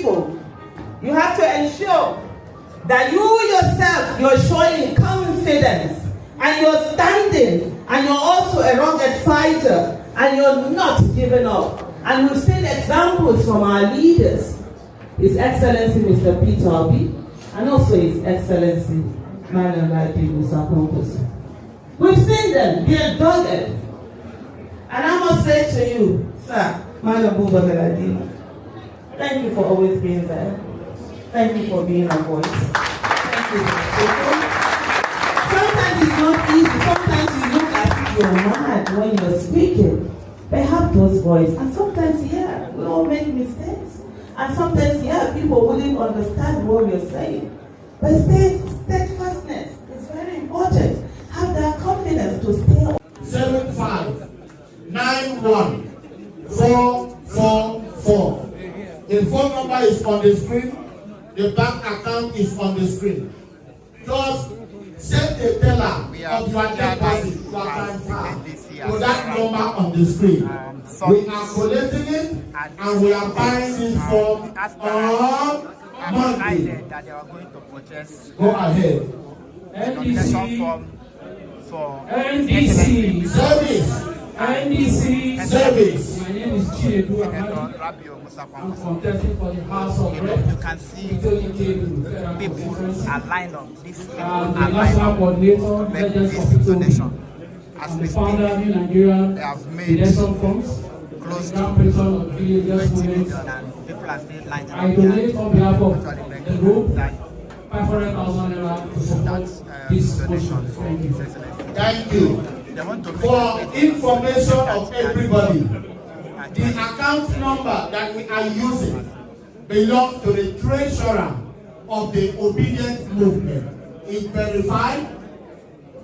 people, you have to ensure that you yourself, you're showing confidence, and you're standing, and you're also a rugged fighter, and you're not giving up. And we've seen examples from our leaders, His Excellency Mr. Peter Obi, and also His Excellency Musa Pompous. We've seen them, they're dogged. And I must say to you, sir, Mgbeke, thank you for always being there. Thank you for being a voice. Thank you for speaking. Sometimes it's not easy. Sometimes you look as if you're mad when you're speaking. They have those voices. And sometimes, yeah, we all make mistakes. And sometimes, yeah, people wouldn't understand what we're saying. But steadfastness is very important. Have that confidence to stay on. 7591444. The phone number is on the screen. The bank account is on the screen. Just send a teller of your deposit to that number on the screen. We are collecting it and we are buying it from on Monday. That they are going to purchase. Go ahead. NDC form for NDC service. NDC service. My name is Chinedu. I'm contesting for the House of Reps. You can see people are lined up. These people are the lined national up coordinator, to make Legends this donation. As I'm we the founder of speak, the Nigerian they have made election funds. close Grand to patron of villagers 20 movement. million, and people are still lined up. I donate on behalf of Actually, the group that 500,000 naira to support this donation motion. for Thank His you. Excellency. Thank you. They want to For make information of everybody, the account number that we are using belongs to the treasurer of the Obedient Movement. It's verified